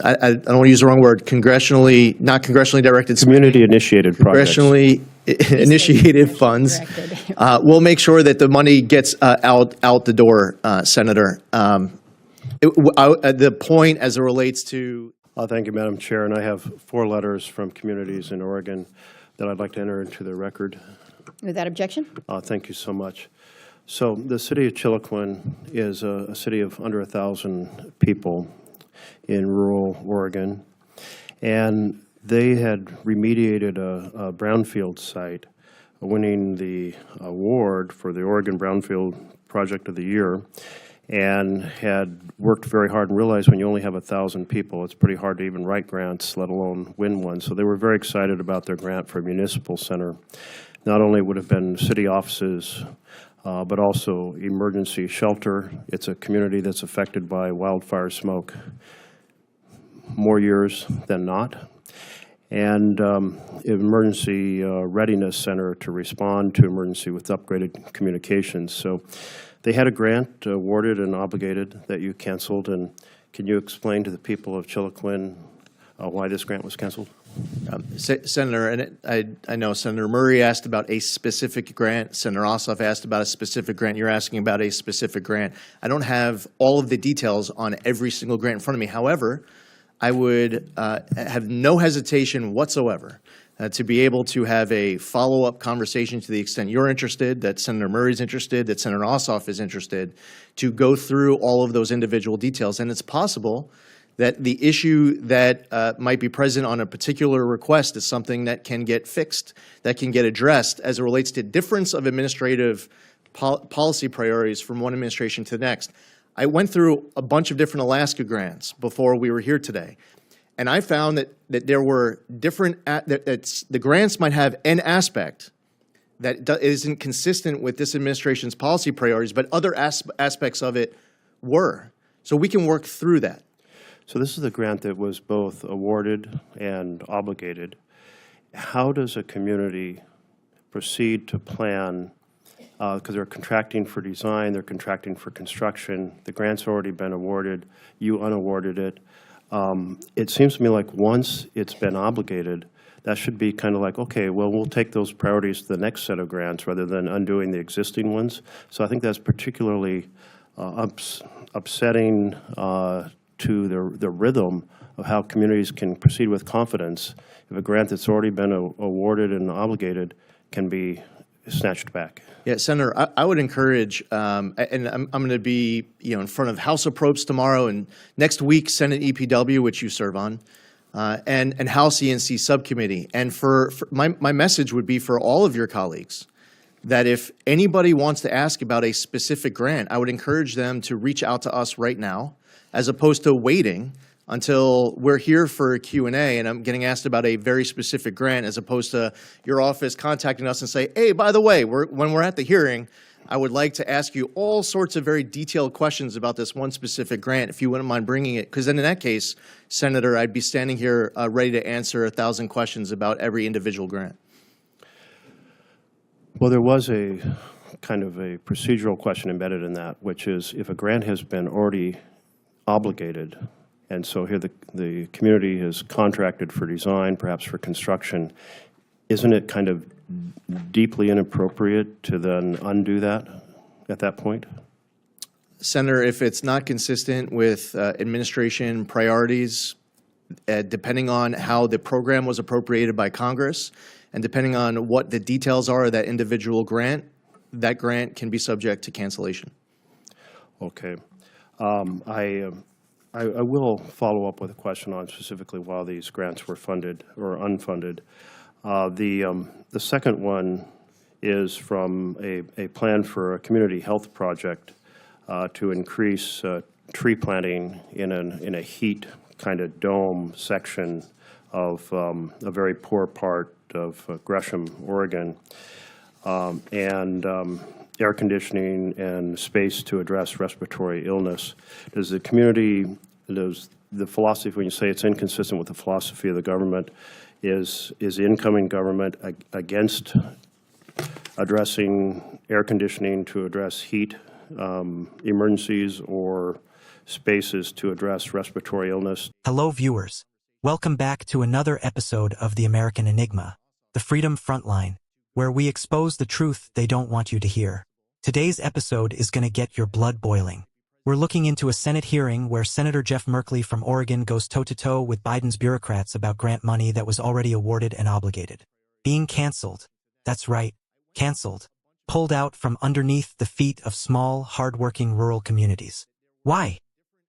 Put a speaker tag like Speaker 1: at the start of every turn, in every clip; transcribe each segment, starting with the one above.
Speaker 1: I don't want to use the wrong word, not congressionally directed.
Speaker 2: Community-initiated projects.
Speaker 1: Congressionally initiated funds. We'll make sure that the money gets out the door, Senator. The point as it relates to...
Speaker 2: Thank you, Madam Chair. And I have 4 letters from communities in Oregon that I'd like to enter into the record.
Speaker 3: Without objection?
Speaker 2: Thank you so much. So the city of Chiloquin is a city of under 1,000 people in rural Oregon, and they had remediated a brownfield site, winning the award for the Oregon Brownfield Project of the Year, and had worked very hard and realized when you only have 1,000 people, it's pretty hard to even write grants, let alone win one. So they were very excited about their grant for a municipal center. Not only would have been city offices, but also emergency shelter. It's a community that's affected by wildfire smoke more years than not. And emergency readiness center to respond to emergency with upgraded communications. So they had a grant awarded and obligated that you canceled. And can you explain to the people of Chiloquin why this grant was canceled?
Speaker 1: Senator, and I know Senator Murray asked about a specific grant. Senator Ossoff asked about a specific grant. You're asking about a specific grant. I don't have all of the details on every single grant in front of me. However, I would have no hesitation whatsoever to be able to have a follow-up conversation to the extent you're interested, that Senator Murray's interested, that Senator Ossoff is interested, to go through all of those individual details. And it's possible that the issue that might be present on a particular request is something that can get fixed, that can get addressed as it relates to difference of administrative policy priorities from one administration to the next. I went through a bunch of different Alaska grants before we were here today, and I found that there were different, the grants might have an aspect that isn't consistent with this administration's policy priorities, but other aspects of it were. So we can work through that.
Speaker 2: So this is a grant that was both awarded and obligated. How does a community proceed to plan, because they're contracting for design, they're contracting for construction, the grant's already been awarded, you unawarded it. It seems to me like once it's been obligated, that should be kind of like, okay, well, we'll take those priorities to the next set of grants rather than undoing the existing ones. So I think that's particularly upsetting to the rhythm of how communities can proceed with confidence if a grant that's already been awarded and obligated can be snatched back.
Speaker 1: Yeah, Senator, I would encourage, and I'm going to be in front of House of Probes tomorrow, and next week Senate EPW, which you serve on, and House ENC subcommittee. And for my message would be for all of your colleagues that if anybody wants to ask about a specific grant, I would encourage them to reach out to us right now, as opposed to waiting until we're here for a Q&A and I'm getting asked about a very specific grant, as opposed to your office contacting us and say, hey, by the way, when we're at the hearing, I would like to ask you all sorts of very detailed questions about this one specific grant, if you wouldn't mind bringing it. Because then in that case, Senator, I'd be standing here ready to answer 1,000 questions about every individual grant.
Speaker 2: Well, there was a kind of a procedural question embedded in that, which is if a grant has been already obligated, and so here the community has contracted for design, perhaps for construction, isn't it kind of deeply inappropriate to then undo that at that point?
Speaker 1: Senator, if it's not consistent with administration priorities, depending on how the program was appropriated by Congress, and depending on what the details are of that individual grant, that grant can be subject to cancellation. Okay.
Speaker 2: I will follow up with a question on specifically why these grants were funded or unfunded. The second one is from a plan for a community health project to increase tree planting in a heat kind of dome section of a very poor part of Gresham, Oregon, and air conditioning and space to address respiratory illness. Does the community, does the philosophy, when you say it's inconsistent with the philosophy of the government, is the incoming government against addressing air conditioning to address heat emergencies, or spaces to address respiratory illness.
Speaker 3: Hello, viewers. Welcome back to another episode of The American Enigma, the Freedom Frontline, where we expose the truth they don't want you to hear. Today's episode is going to get your blood boiling. We're looking into a Senate hearing where Senator Jeff Merkley from Oregon goes toe-to-toe with Biden's bureaucrats about grant money that was already awarded and obligated. Being canceled. That's right, canceled. Pulled out from underneath the feet of small, hard-working rural communities. Why?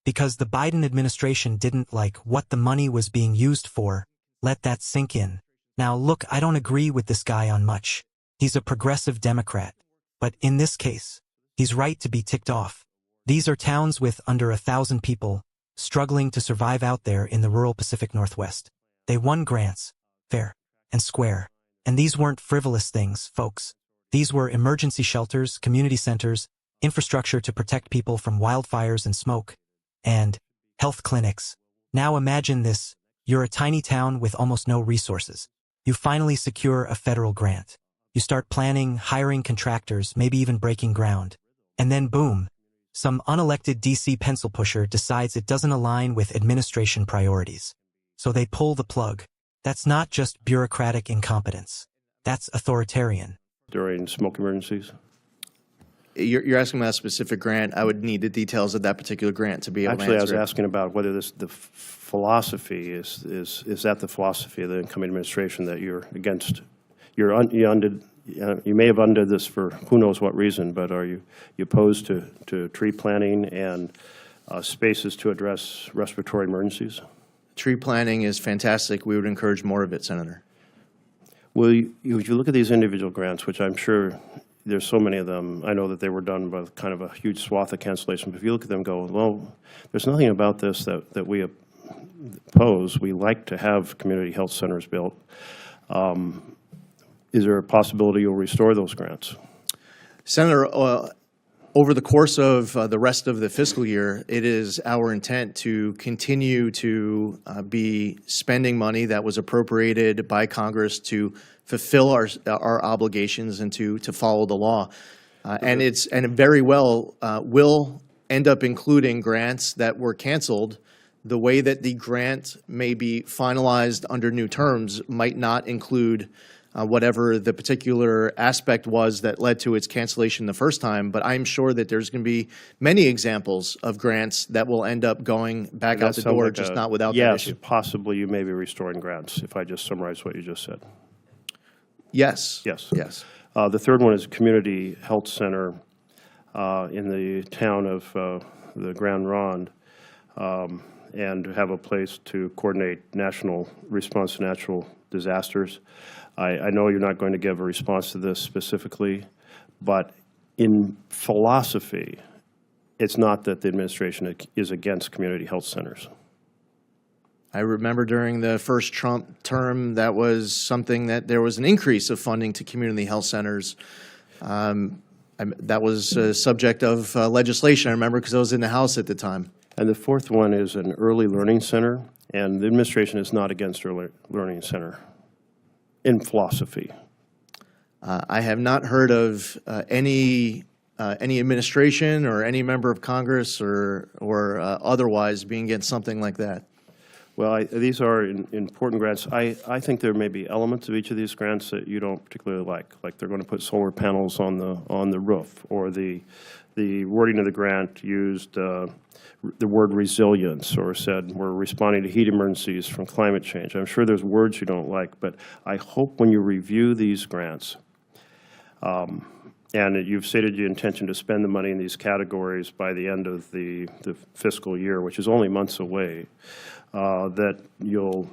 Speaker 3: Because the Biden administration didn't like what the money was being used for. Let that sink in. Now look, I don't agree with this guy on much. He's a progressive Democrat. But in this case, he's right to be ticked off. These are towns with under 1,000 people, struggling to survive out there in the rural Pacific Northwest. They won grants, fair and square. And these weren't frivolous things, folks. These were emergency shelters, community centers, infrastructure to protect people from wildfires and smoke, and health clinics. Now imagine this. You're a tiny town with almost no resources. You finally secure a federal grant. You start planning, hiring contractors, maybe even breaking ground. And then boom. Some unelected DC pencil pusher decides it doesn't align with administration priorities. So they pull the plug. That's not just bureaucratic incompetence. That's authoritarian.
Speaker 2: During smoke emergencies.
Speaker 1: You're asking about a specific grant. I would need the details of that particular grant to be able to answer.
Speaker 2: Actually, I was
Speaker 1: it.
Speaker 2: asking about whether the philosophy is that the philosophy of the incoming administration that you're against. You may have undid this for who knows what reason, but are you opposed to tree planting and spaces to address respiratory emergencies?
Speaker 1: Tree planting is fantastic. We would encourage more of it, Senator.
Speaker 2: Well, you look at these individual grants, which I'm sure there's so many of them. I know that they were done by kind of a huge swath of cancellation. But if you look at them and go, well, there's nothing about this that we oppose. We like to have community health centers built. Is there a possibility you'll restore those grants?
Speaker 1: Senator, over the course of the rest of the fiscal year, it is our intent to continue to be spending money that was appropriated by Congress to fulfill our obligations and to follow the law. And it very well will end up including grants that were canceled. The way that the grant may be finalized under new terms might not include whatever the particular aspect was that led to its cancellation the first time, but I'm sure that there's going to be many examples of grants that will end up going back out the door, just not without that issue.
Speaker 2: Yes, possibly you may be restoring grants, if I just summarize what you just said.
Speaker 1: Yes.
Speaker 2: Yes.
Speaker 1: Yes.
Speaker 2: The third one is a community health center in the town of the Grand Ronde, and have a place to coordinate national response to natural disasters. I know you're not going to give a response to this specifically, but in philosophy, it's not that the administration is against community health centers.
Speaker 1: I remember during the first Trump term, that was something that there was an increase of funding to community health centers. That was a subject of legislation, I remember, because I was in the House at the time.
Speaker 2: And the fourth one is an early learning center, and the administration is not against early learning center in philosophy.
Speaker 1: I have not heard of any administration or any member of Congress or otherwise being against something like that.
Speaker 2: Well, these are important grants. I think there may be elements of each of these grants that you don't particularly like they're going to put solar panels on the roof, or the wording of the grant used the word resilience, or said we're responding to heat emergencies from climate change. I'm sure there's words you don't like, but I hope when you review these grants, and you've stated your intention to spend the money in these categories by the end of the fiscal year, which is only months away, that you'll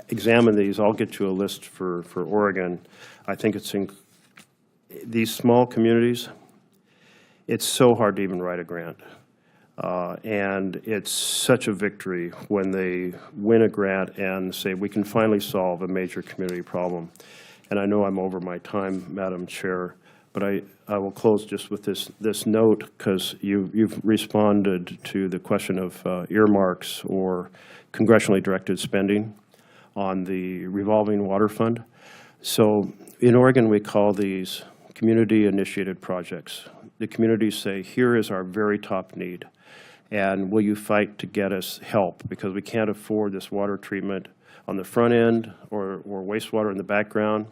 Speaker 2: examine these. I'll get you a list for Oregon. I think it's in these small communities, it's so hard to even write a grant. And it's such a victory when they win a grant and say, we can finally solve a major community problem. And I know I'm over my time, Madam Chair, but I will close just with this note, because you've responded to the question of earmarks or congressionally directed spending on the revolving water fund. So in Oregon, we call these community-initiated projects. The communities say, here is our very top need. And will you fight to get us help? Because we can't afford this water treatment on the front end or wastewater in the background.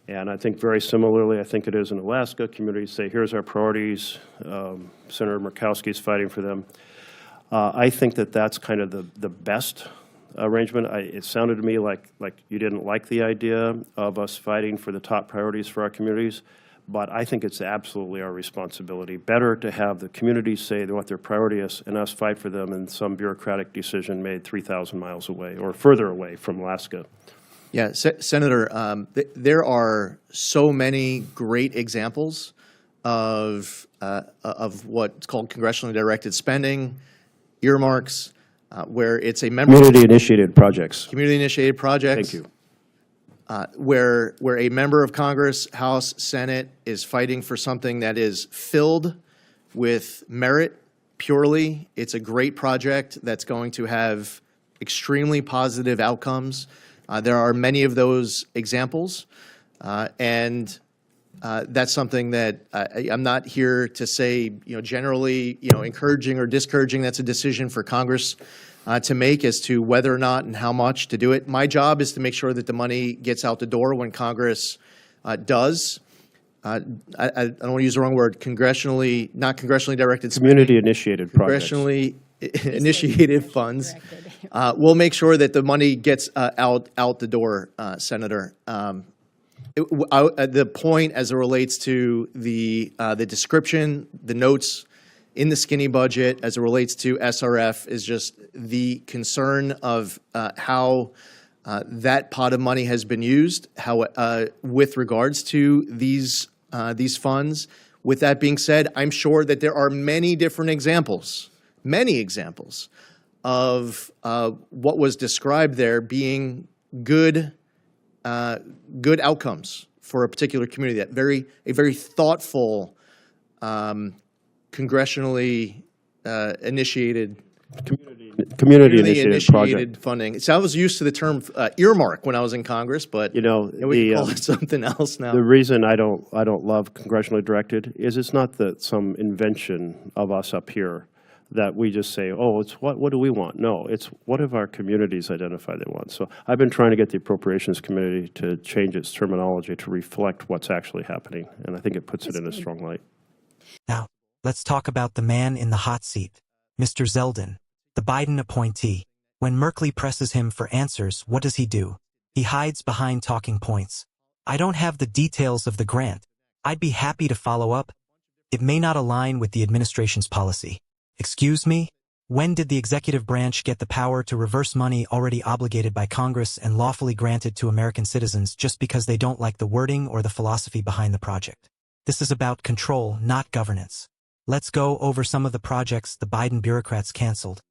Speaker 2: And I think very similarly, I think it is in Alaska, communities say, here's our priorities. Senator Murkowski is fighting for them. I think that that's kind of the best arrangement. It sounded to me like you didn't like the idea of us fighting for the top priorities for our communities, but I think it's absolutely our responsibility. Better to have the communities say what their priority is and us fight for them in some bureaucratic decision made 3,000 miles away or further away from Alaska.
Speaker 1: Yeah, Senator, there are so many great examples of what's called congressionally directed spending, earmarks, where it's a member
Speaker 2: Community-initiated projects.
Speaker 1: community-initiated projects.
Speaker 2: Thank you.
Speaker 1: Where a member of Congress, House, Senate is fighting for something that is filled with merit purely. It's a great project that's going to have extremely positive outcomes. There are many of those examples, and that's something that I'm not here to say, generally, encouraging or discouraging. That's a decision for Congress to make as to whether or not and how much to do it. My job is to make sure that the money gets out the door when Congress does. I don't want to use the wrong word, not congressionally directed spending.
Speaker 2: Community-initiated projects.
Speaker 1: Congressionally initiated funds. We'll make sure that the money gets out the door, Senator. The point as it relates to the description, the notes in the skinny budget as it relates to SRF is just the concern of how that pot of money has been used, how with regards to these funds. With that being said, I'm sure that there are many different examples of what was described there being good outcomes for a particular community. A very thoughtful, congressionally initiated,
Speaker 2: Community-initiated project.
Speaker 1: funding. So I was used to the term earmark when I was in Congress, but we can call it something else now.
Speaker 2: The reason I don't love congressionally directed is it's not that some invention of us up here that we just say, oh, it's what do we want? No, it's what have our communities identified they want. So I've been trying to get the Appropriations Committee to change its terminology to reflect what's actually happening, and I think it puts it in a strong light.
Speaker 3: Now, let's talk about the man in the hot seat, Mr. Zeldin, the Biden appointee. When Merkley presses him for answers, what does he do? He hides behind talking points. I don't have the details of the grant. I'd be happy to follow up. It may not align with the administration's policy. Excuse me? When did the executive branch get the power to reverse money already obligated by Congress and lawfully granted to American citizens just because they don't like the wording or the philosophy behind the project? This is about control, not governance. Let's go over some of the projects the Biden bureaucrats canceled,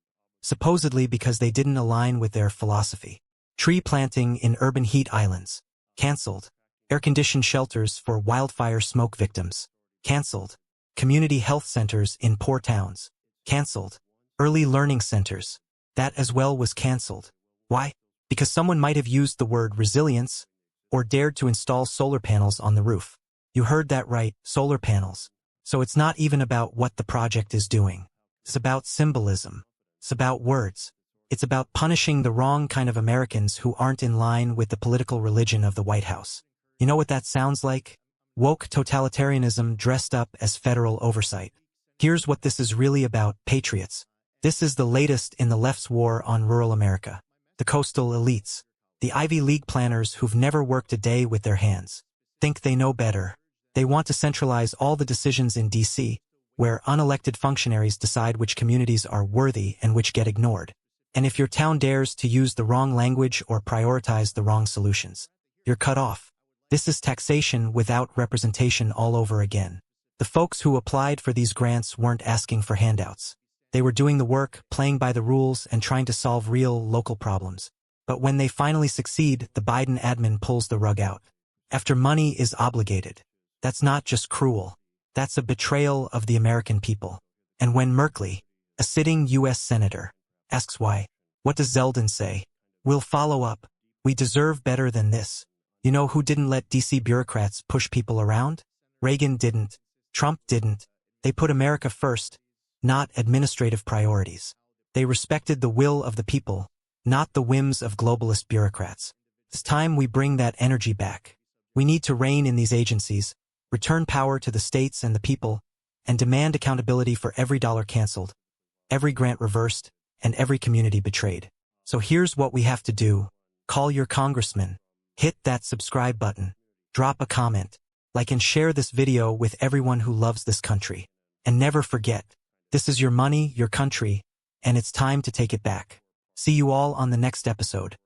Speaker 3: supposedly because they didn't align with their philosophy. Tree planting in urban heat islands. Canceled. Air-conditioned shelters for wildfire smoke victims. Canceled. Community health centers in poor towns. Canceled. Early learning centers. That as well was canceled. Why? Because someone might have used the word resilience or dared to install solar panels on the roof. You heard that right, solar panels. So it's not even about what the project is doing. It's about symbolism. It's about words. It's about punishing the wrong kind of Americans who aren't in line with the political religion of the White House. You know what that sounds like? Woke totalitarianism dressed up as federal oversight. Here's what this is really about, patriots. This is the latest in the left's war on rural America. The coastal elites. The Ivy League planners who've never worked a day with their hands. Think they know better. They want to centralize all the decisions in D.C., where unelected functionaries decide which communities are worthy and which get ignored. And if your town dares to use the wrong language or prioritize the wrong solutions, you're cut off. This is taxation without representation all over again. The folks who applied for these grants weren't asking for handouts. They were doing the work, playing by the rules, and trying to solve real, local problems. But when they finally succeed, the Biden admin pulls the rug out. After money is obligated. That's not just cruel. That's a betrayal of the American people. And when Merkley, a sitting U.S. senator, asks why, what does Zeldin say? We'll follow up. We deserve better than this. You know who didn't let D.C. bureaucrats push people around? Reagan didn't. Trump didn't. They put America first. not administrative priorities. They respected the will of the people, not the whims of globalist bureaucrats. It's time we bring that energy back. We need to rein in these agencies, return power to the states and the people, and demand accountability for every dollar canceled, every grant reversed, and every community betrayed. So here's what we have to do. Call your congressman. Hit that subscribe button. Drop a comment. Like and share this video with everyone who loves this country. And never forget, this is your money, your country, and it's time to take it back. See you all on the next episode.